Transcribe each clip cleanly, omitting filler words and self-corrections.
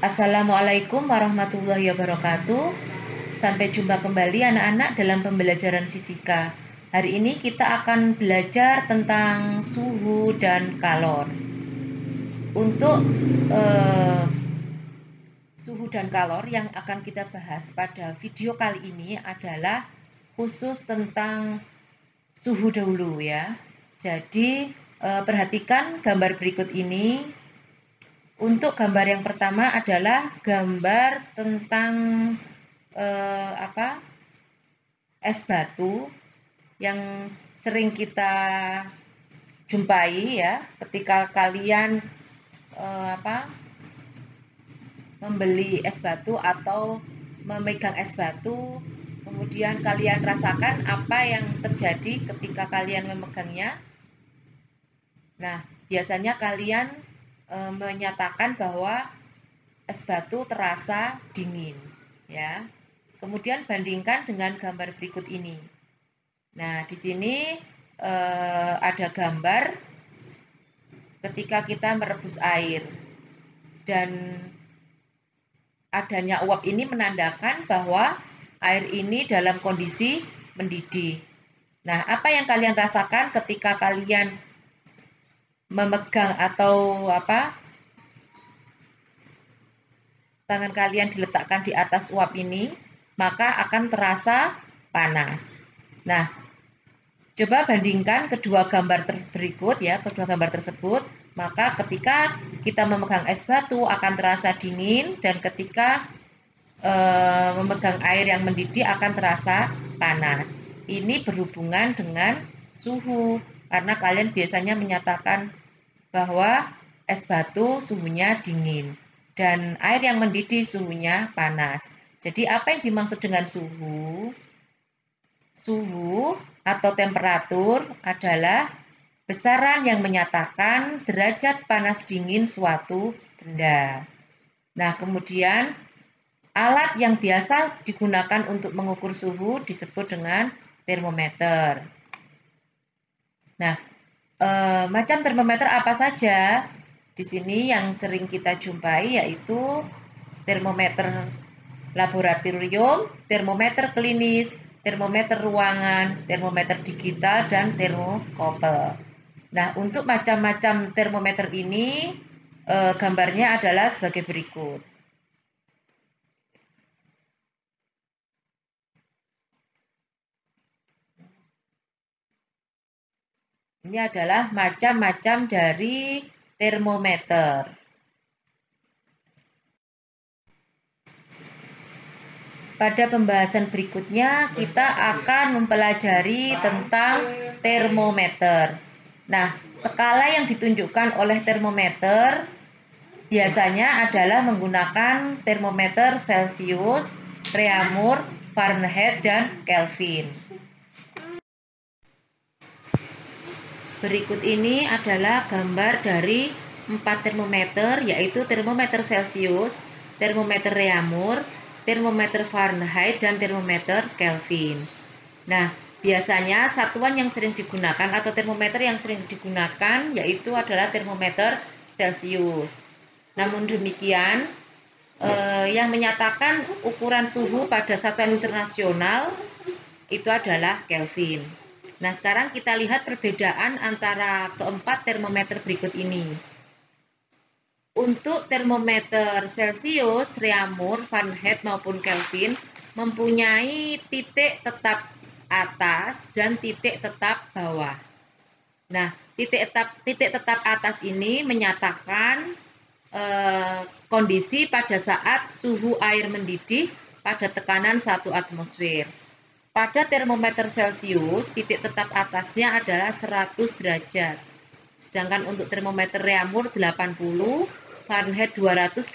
Assalamualaikum warahmatullahi wabarakatuh. Sampai jumpa kembali anak-anak dalam pembelajaran fisika. Hari ini kita akan belajar tentang suhu dan kalor. Untuk suhu dan kalor yang akan kita bahas pada video kali ini adalah khusus tentang suhu dahulu ya. Jadi perhatikan gambar berikut ini. Untuk gambar yang pertama adalah gambar tentang es batu yang sering kita jumpai ya ketika kalian membeli es batu atau memegang es batu, kemudian kalian rasakan apa yang terjadi ketika kalian memegangnya. Nah, biasanya kalian menyatakan bahwa es batu terasa dingin ya. Kemudian bandingkan dengan gambar berikut ini. Nah, di sini ada gambar ketika kita merebus air dan adanya uap ini menandakan bahwa air ini dalam kondisi mendidih. Nah, apa yang kalian rasakan ketika kalian memegang atau tangan kalian diletakkan di atas uap ini, maka akan terasa panas. Nah, coba bandingkan kedua gambar berikut ya, kedua gambar tersebut, maka ketika kita memegang es batu akan terasa dingin dan ketika memegang air yang mendidih akan terasa panas. Ini berhubungan dengan suhu, karena kalian biasanya menyatakan bahwa es batu suhunya dingin dan air yang mendidih suhunya panas. Jadi apa yang dimaksud dengan suhu? Suhu atau temperatur adalah besaran yang menyatakan derajat panas dingin suatu benda. Nah, kemudian alat yang biasa digunakan untuk mengukur suhu disebut dengan termometer. Nah, macam termometer apa saja? Di sini yang sering kita jumpai yaitu termometer laboratorium, termometer klinis, termometer ruangan, termometer digital, dan termokopel. Nah, untuk macam-macam termometer ini gambarnya adalah sebagai berikut. Ini adalah macam-macam dari termometer. Pada pembahasan berikutnya kita akan mempelajari tentang termometer. Nah, skala yang ditunjukkan oleh termometer biasanya adalah menggunakan termometer Celsius, Reaumur, Fahrenheit, dan Kelvin. Berikut ini adalah gambar dari 4 termometer, yaitu termometer Celsius, termometer Reaumur, termometer Fahrenheit, dan termometer Kelvin. Nah, biasanya satuan yang sering digunakan atau termometer yang sering digunakan yaitu adalah termometer Celsius. Namun demikian, yang menyatakan ukuran suhu pada satuan internasional itu adalah Kelvin. Nah, sekarang kita lihat perbedaan antara keempat termometer berikut ini. Untuk termometer Celsius, Reaumur, Fahrenheit maupun Kelvin mempunyai titik tetap atas dan titik tetap bawah. Nah, titik tetap atas ini menyatakan kondisi pada saat suhu air mendidih pada tekanan 1 atmosfer. Pada termometer Celsius, titik tetap atasnya adalah 100 derajat. Sedangkan untuk termometer Reaumur 80, Fahrenheit 212,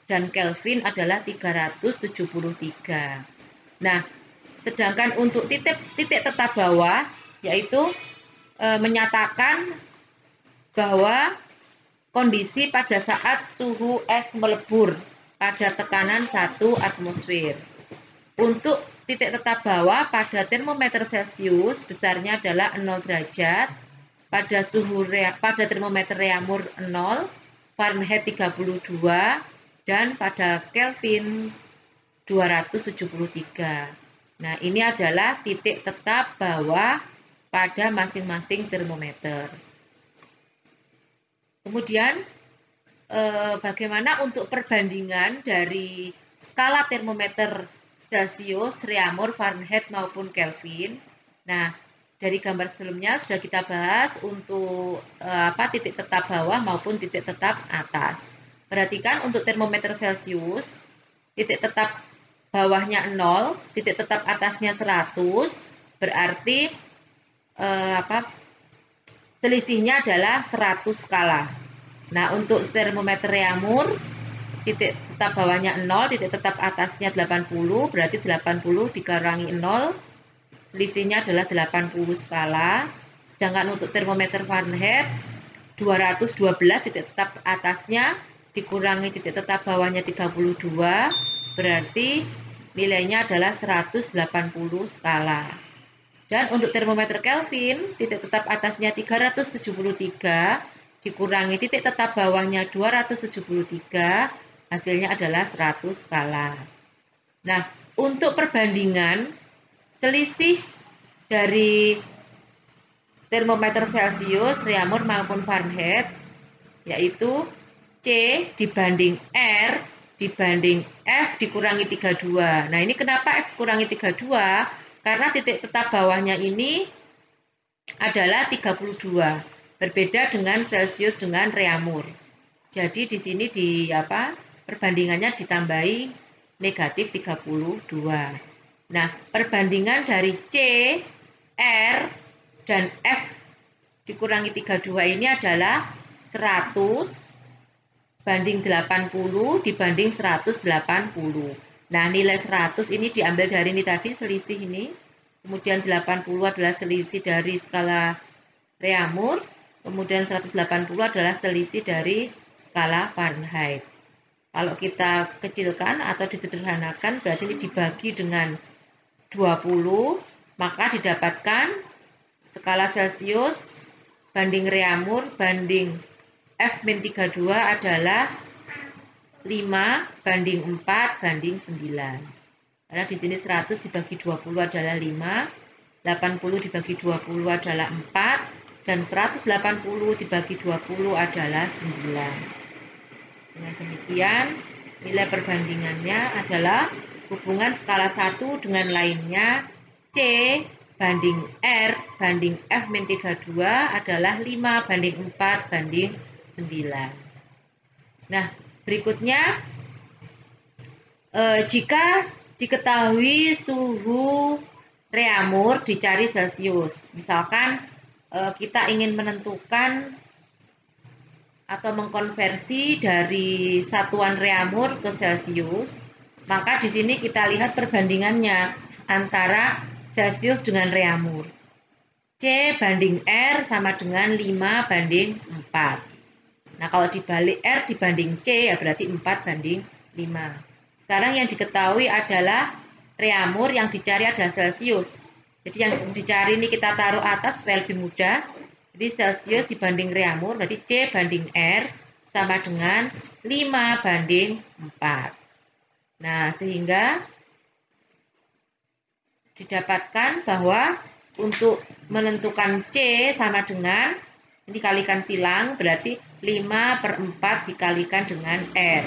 dan Kelvin adalah 373. Nah, sedangkan untuk titik tetap bawah, yaitu menyatakan bahwa kondisi pada saat suhu es melebur pada tekanan 1 atmosfer. Untuk titik tetap bawah pada termometer Celsius besarnya adalah 0 derajat, pada termometer Reaumur 0, Fahrenheit 32, dan pada Kelvin 273. Nah, ini adalah titik tetap bawah pada masing-masing termometer. Kemudian, bagaimana untuk perbandingan dari skala termometer Celcius, Reaumur, Fahrenheit maupun Kelvin? Nah, dari gambar sebelumnya sudah kita bahas untuk titik tetap bawah maupun titik tetap atas. Perhatikan untuk termometer Celcius, titik tetap bawahnya 0, titik tetap atasnya 100, berarti selisihnya adalah 100 skala. Nah, untuk termometer Reaumur, titik tetap bawahnya 0, titik tetap atasnya 80, berarti 80 dikurangi 0, selisihnya adalah 80 skala. Sedangkan untuk termometer Fahrenheit 212, titik tetap atasnya dikurangi titik tetap bawahnya 32, berarti nilainya adalah 180 skala. Dan untuk termometer Kelvin, titik tetap atasnya 373 dikurangi titik tetap bawahnya 273, hasilnya adalah 100 skala. Nah, untuk perbandingan selisih dari termometer Celcius, Reaumur maupun Fahrenheit, yaitu C dibanding R dibanding F dikurangi 32. Nah, ini kenapa F kurangi 32? Karena titik tetap bawahnya ini adalah 32. Berbeda dengan Celcius dengan Reaumur. Jadi di sini perbandingannya ditambahi negatif 32. Nah, perbandingan dari C, R, dan F dikurangi 32 ini adalah 100 banding 80 dibanding 180. Nah, nilai 100 ini diambil dari ini tadi, selisih ini. Kemudian 80 adalah selisih dari skala Reaumur. Kemudian 180 adalah selisih dari skala Fahrenheit. Kalau kita kecilkan atau disederhanakan, berarti ini dibagi dengan 20, maka didapatkan skala Celcius banding Reaumur banding F-32 adalah 5 banding 4 banding 9. Karena di sini 100 dibagi 20 adalah 5, 80 dibagi 20 adalah 4, dan 180 dibagi 20 adalah 9. Dengan demikian, nilai perbandingannya adalah hubungan skala 1 dengan lainnya C banding R banding F-32 adalah 5 banding 4 banding 9. Nah, berikutnya jika diketahui suhu Reaumur dicari Celcius. Misalkan kita ingin menentukan atau mengkonversi dari satuan Reaumur ke Celcius, maka di sini kita lihat perbandingannya antara Celcius dengan Reaumur. C banding R sama dengan 5 banding 4. Nah, kalau dibalik R dibanding C ya berarti 4 banding 5. Sekarang yang diketahui adalah Reaumur, yang dicari adalah Celcius. Jadi yang dicari ini kita taruh atas supaya lebih mudah. Jadi Celcius dibanding Reaumur berarti C banding R sama dengan 5 banding 4. Nah, sehingga didapatkan bahwa untuk menentukan C sama dengan, ini dikalikan silang, berarti 5/4 dikalikan dengan R.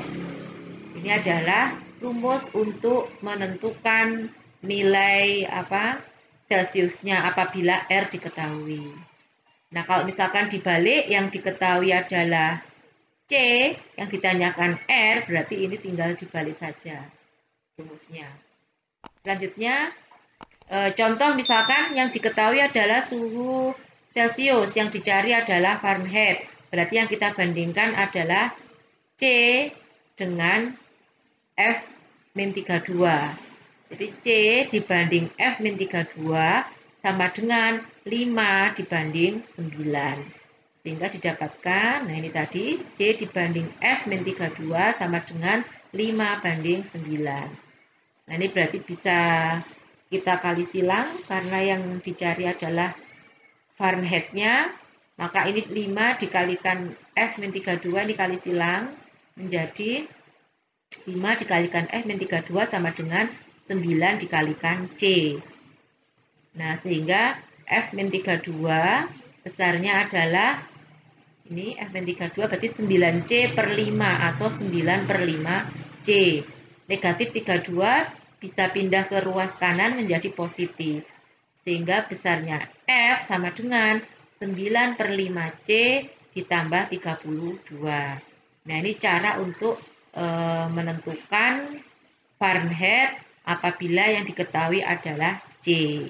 Ini adalah rumus untuk menentukan nilai Celciusnya apabila R diketahui. Nah, kalau misalkan dibalik, yang diketahui adalah C, yang ditanyakan R, berarti ini tinggal dibalik saja rumusnya. Selanjutnya, contoh misalkan yang diketahui adalah suhu Celcius, yang dicari adalah Fahrenheit. Berarti yang kita bandingkan adalah C dengan F-32. Jadi C dibanding F-32 sama dengan 5 dibanding 9. Sehingga didapatkan, nah ini tadi, C dibanding F-32 sama dengan 5 banding 9. Nah, ini berarti bisa kita kali silang, karena yang dicari adalah Fahrenheit-nya, maka ini 5 dikalikan F-32 dikali silang, menjadi 5 dikalikan F-32 sama dengan 9 dikalikan C. Nah, sehingga F-32 besarnya adalah, ini F-32 berarti 9C per 5 atau 9 per 5C. Negatif 32 bisa pindah ke ruas kanan menjadi positif. Sehingga besarnya F sama dengan 9 per 5C ditambah 32. Nah, ini cara untuk menentukan Fahrenheit apabila yang diketahui adalah C.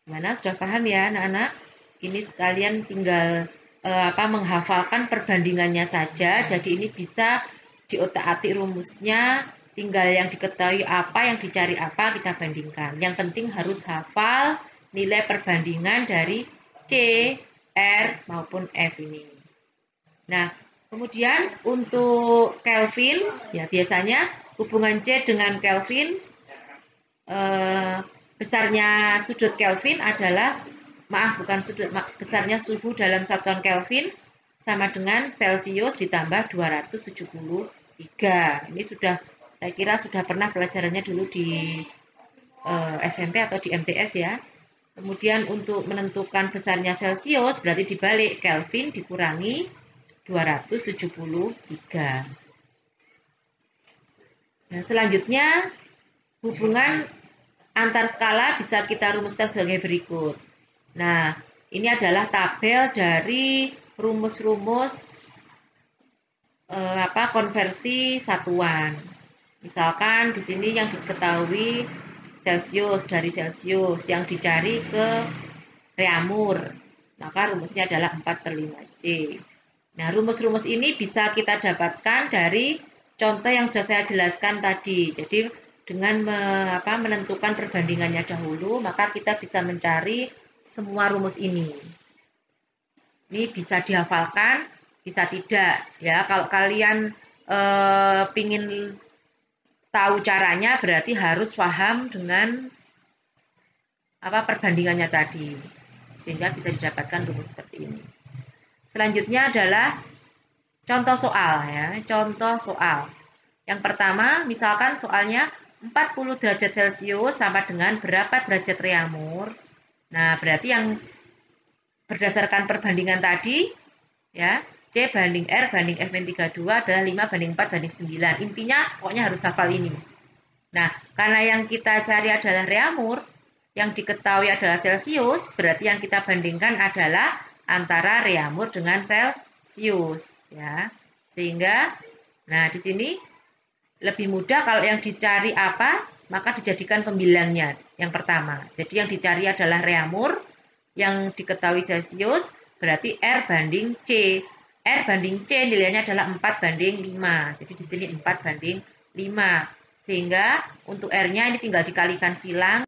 Gimana, sudah paham ya anak-anak? Ini sekalian tinggal menghafalkan perbandingannya saja. Jadi ini bisa diotak-atik rumusnya, tinggal yang diketahui apa, yang dicari apa, kita bandingkan. Yang penting harus hafal nilai perbandingan dari C, R, maupun F ini. Nah, kemudian untuk Kelvin, ya biasanya hubungan C dengan Kelvin, besarnya sudut Kelvin adalah, besarnya suhu dalam satuan Kelvin sama dengan Celsius ditambah 273. Ini sudah, saya kira sudah pernah pelajarannya dulu di SMP atau di MTS ya. Kemudian untuk menentukan besarnya Celsius berarti dibalik, Kelvin dikurangi 273. Nah, selanjutnya hubungan antar skala bisa kita rumuskan sebagai berikut. Nah, ini adalah tabel dari rumus-rumus konversi satuan. Misalkan di sini yang diketahui Celsius, dari Celsius, yang dicari ke Reaumur, maka rumusnya adalah 4/5C. Nah, rumus-rumus ini bisa kita dapatkan dari contoh yang sudah saya jelaskan tadi. Jadi, dengan menentukan perbandingannya dahulu, maka kita bisa mencari semua rumus ini. Ini bisa dihafalkan, bisa tidak. Ya, kalau kalian pingin tahu caranya, berarti harus paham dengan perbandingannya tadi, sehingga bisa didapatkan rumus seperti ini. Selanjutnya adalah contoh soal ya, contoh soal. Yang pertama, misalkan soalnya 40 derajat Celcius sama dengan berapa derajat Reaumur. Nah, berarti yang berdasarkan perbandingan tadi ya, C banding R banding F-32 adalah 5/4/9. Intinya pokoknya harus hafal ini. Nah, karena yang kita cari adalah Reaumur, yang diketahui adalah Celsius, berarti yang kita bandingkan adalah antara Reaumur dengan Celsius ya. Sehingga nah di sini lebih mudah kalau yang dicari apa, maka dijadikan pembilangnya yang pertama. Jadi yang dicari adalah Reaumur, yang diketahui Celsius, berarti R banding C. R banding C nilainya adalah 4/5. Jadi di sini 4/5. Sehingga untuk R-nya ini tinggal dikalikan silang.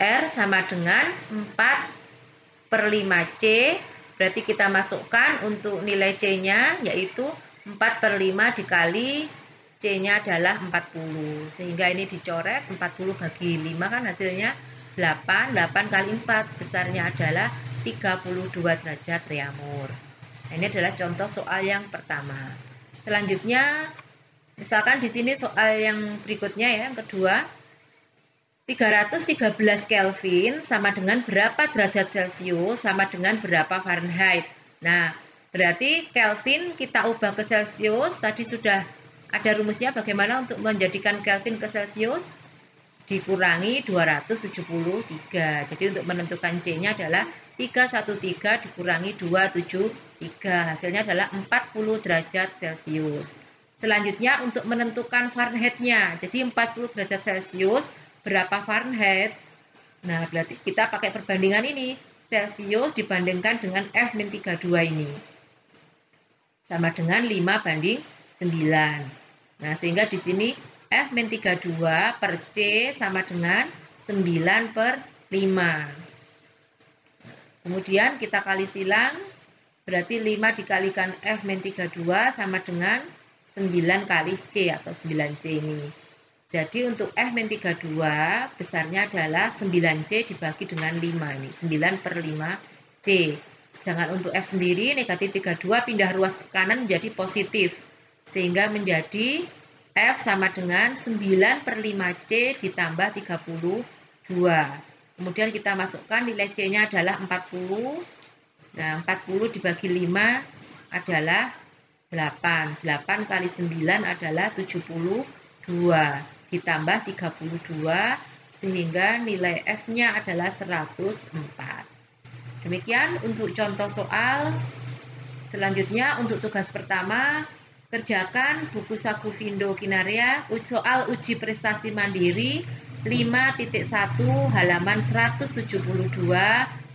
R sama dengan 4/5C. Berarti kita masukkan untuk nilai C-nya yaitu 4/5 dikali C-nya adalah 40. Sehingga ini dicoret, 40 bagi 5 kan hasilnya 8. 8 kali 4 besarnya adalah 32 derajat Reaumur. Nah, ini adalah contoh soal yang pertama. Selanjutnya, misalkan di sini soal yang berikutnya ya, yang kedua. 313 Kelvin sama dengan berapa derajat Celcius sama dengan berapa Fahrenheit. Nah, berarti Kelvin kita ubah ke Celcius. Tadi sudah ada rumusnya bagaimana untuk menjadikan Kelvin ke Celcius. Dikurangi 273. Jadi untuk menentukan C-nya adalah 313 dikurangi 273. Hasilnya adalah 40 derajat Celcius. Selanjutnya untuk menentukan Fahrenheit-nya. Jadi 40 derajat Celcius berapa Fahrenheit? Nah, berarti kita pakai perbandingan ini. Celsius dibandingkan dengan F-32 ini. Sama dengan 5/9. Nah, sehingga di sini F-32 per C sama dengan 9/5. Kemudian kita kali silang. Berarti 5 dikalikan F-32 sama dengan 9 kali C atau 9C ini. Jadi untuk F-32 besarnya adalah 9C dibagi dengan 5 ini, 9/5C. Sedangkan untuk F sendiri negatif 32 pindah ruas tekanan menjadi positif. Sehingga menjadi F sama dengan 9/5C ditambah 32. Kemudian kita masukkan nilai C-nya adalah 40. Nah, 40 dibagi 5 adalah 8. 8 kali 9 adalah 72. Ditambah 32 sehingga nilai F-nya adalah 104. Demikian untuk contoh soal. Selanjutnya untuk tugas pertama, kerjakan buku saku Vindo Kinaria soal uji prestasi mandiri 5.1 halaman 172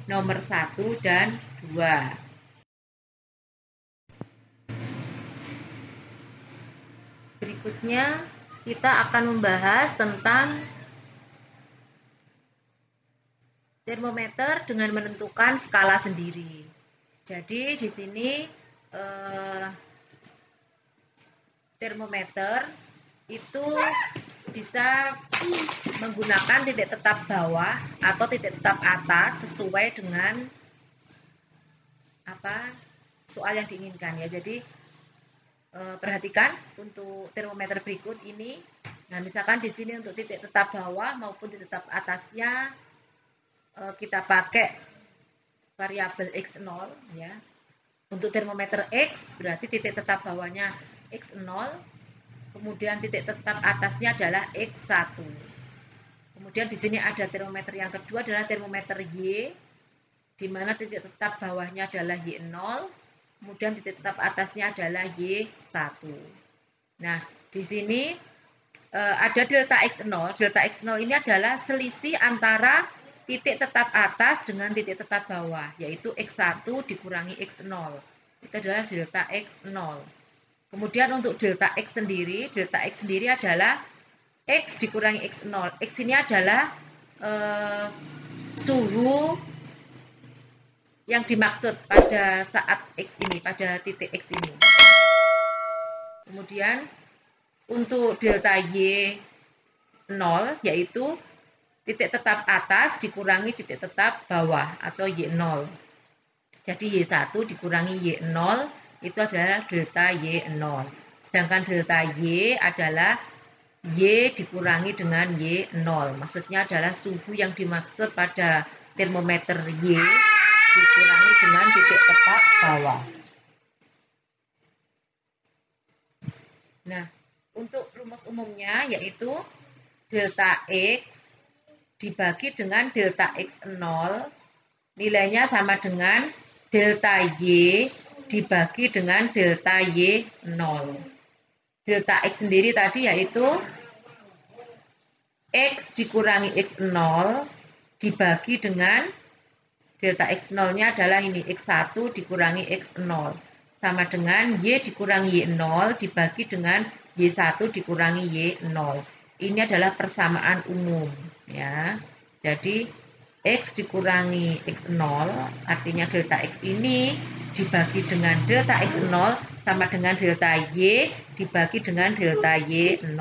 nomor 1 dan 2. Berikutnya kita akan membahas tentang termometer dengan menentukan skala sendiri. Jadi di sini termometer itu bisa menggunakan titik tetap bawah atau titik tetap atas sesuai dengan soal yang diinginkan ya. Jadi perhatikan untuk termometer berikut ini. Nah, misalkan di sini untuk titik tetap bawah maupun titik tetap atasnya kita pakai variabel X0 ya. Untuk termometer X berarti titik tetap bawahnya X0, kemudian titik tetap atasnya adalah X1. Kemudian di sini ada termometer yang kedua adalah termometer Y, di mana titik tetap bawahnya adalah Y0, kemudian titik tetap atasnya adalah Y1. Nah, di sini ada delta X0. Delta X0 ini adalah selisih antara titik tetap atas dengan titik tetap bawah, yaitu X1 dikurangi X0. Itu adalah delta X0. Kemudian untuk delta X sendiri adalah X dikurangi X0. X ini adalah suhu yang dimaksud pada saat X ini, pada titik X ini. Kemudian untuk delta Y0 yaitu titik tetap atas dikurangi titik tetap bawah atau Y0. Jadi Y1 dikurangi Y0 itu adalah delta Y0. Sedangkan delta Y adalah Y dikurangi dengan Y0. Maksudnya adalah suhu yang dimaksud pada termometer Y dikurangi dengan titik tetap bawah. Nah, untuk rumus umumnya yaitu delta X dibagi dengan delta X0 nilainya sama dengan delta Y dibagi dengan delta Y0. Delta X sendiri tadi yaitu X dikurangi X0 dibagi dengan delta X0-nya adalah ini X1 dikurangi X0 sama dengan Y dikurangi Y0 dibagi dengan Y1 dikurangi Y0. Ini adalah persamaan umum ya. Jadi X dikurangi X0 artinya delta X ini dibagi dengan delta X0 sama dengan delta Y dibagi dengan delta Y0.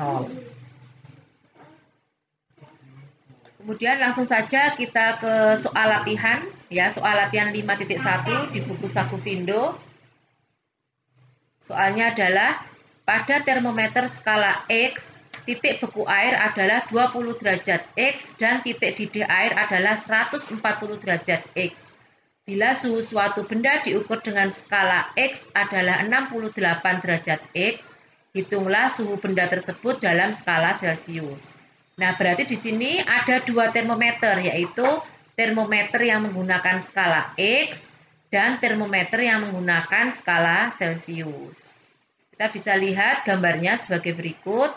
Kemudian langsung saja kita ke soal latihan ya, soal latihan 5.1 di buku saku Vindo. Soalnya adalah pada termometer skala X, titik beku air adalah 20 derajat X dan titik didih air adalah 140 derajat X. Bila suhu suatu benda diukur dengan skala X adalah 68 derajat X, hitunglah suhu benda tersebut dalam skala Celcius. Nah, berarti di sini ada dua termometer, yaitu termometer yang menggunakan skala X dan termometer yang menggunakan skala Celcius. Kita bisa lihat gambarnya sebagai berikut.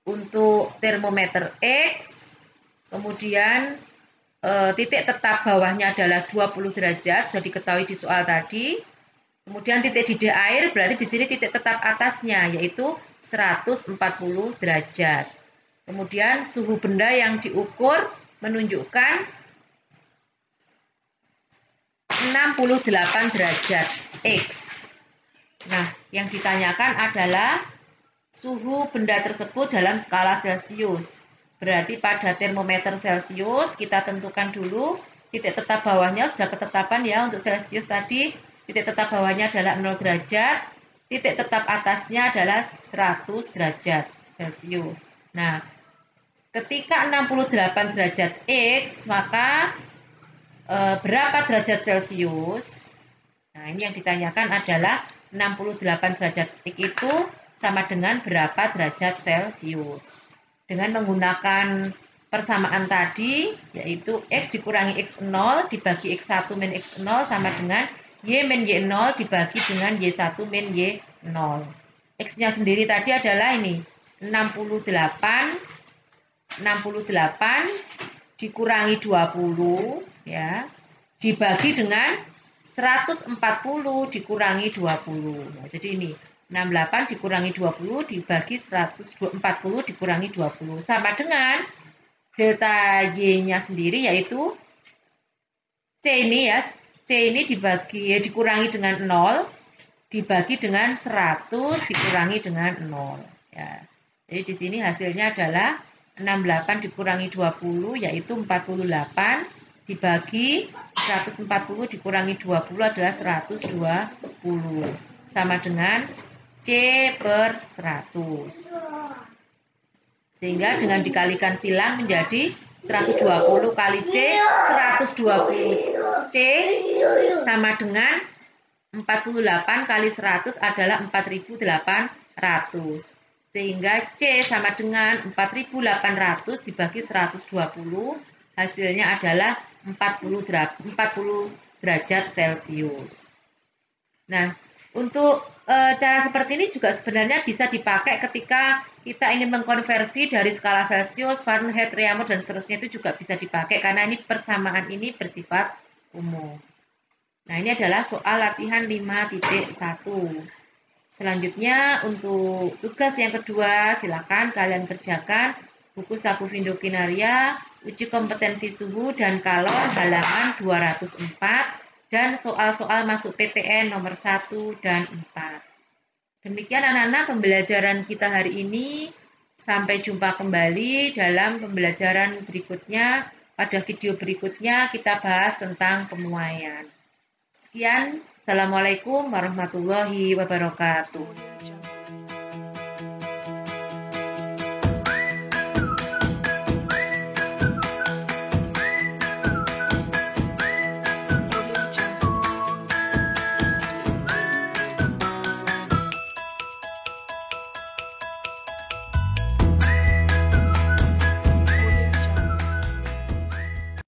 Untuk termometer X, kemudian titik tetap bawahnya adalah 20 derajat, sudah diketahui di soal tadi. Kemudian titik didih air, berarti di sini titik tetap atasnya, yaitu 140 derajat. Kemudian suhu benda yang diukur menunjukkan 68 derajat X. Nah, yang ditanyakan adalah suhu benda tersebut dalam skala Celcius. Berarti pada termometer Celcius kita tentukan dulu titik tetap bawahnya sudah ketetapan ya untuk Celcius tadi. Titik tetap bawahnya adalah 0 derajat, titik tetap atasnya adalah 100 derajat Celcius. Nah, ketika 68 derajat X, maka berapa derajat Celcius? Nah, ini yang ditanyakan adalah 68 derajat X itu sama dengan berapa derajat Celcius. Dengan menggunakan persamaan tadi, yaitu X dikurangi X0 dibagi X1 min X0 sama dengan Y min Y0 dibagi dengan Y1 min Y0. X-nya sendiri tadi adalah ini, 68 dikurangi 20 ya, dibagi dengan 140 dikurangi 20. Nah, jadi ini 68 dikurangi 20 dibagi 140 dikurangi 20 sama dengan delta Y-nya sendiri yaitu C ini ya. C ini dikurangi dengan 0 dibagi dengan 100 dikurangi dengan 0 ya. Jadi di sini hasilnya adalah 68 dikurangi 20 yaitu 48 dibagi 140 dikurangi 20 adalah 120 sama dengan C per 100. Sehingga dengan dikalikan silang menjadi 120 kali C, 120 C sama dengan 48 kali 100 adalah 4.800. Sehingga C sama dengan 4.800 dibagi 120, hasilnya adalah 40 derajat Celcius. Nah, untuk cara seperti ini juga sebenarnya bisa dipakai ketika kita ingin mengkonversi dari skala Celsius, Fahrenheit, Reaumur, dan seterusnya itu juga bisa dipakai karena ini persamaan ini bersifat umum. Nah, ini adalah soal latihan 5.1. Selanjutnya untuk tugas yang kedua, silakan kalian kerjakan buku Saku Vindokinaria, uji kompetensi suhu dan kalor halaman 204 dan soal-soal masuk PTN nomor 1 dan 4. Demikian anak-anak pembelajaran kita hari ini. Sampai jumpa kembali dalam pembelajaran berikutnya. Pada video berikutnya kita bahas tentang pemuaian. Sekian, Assalamualaikum warahmatullahi wabarakatuh.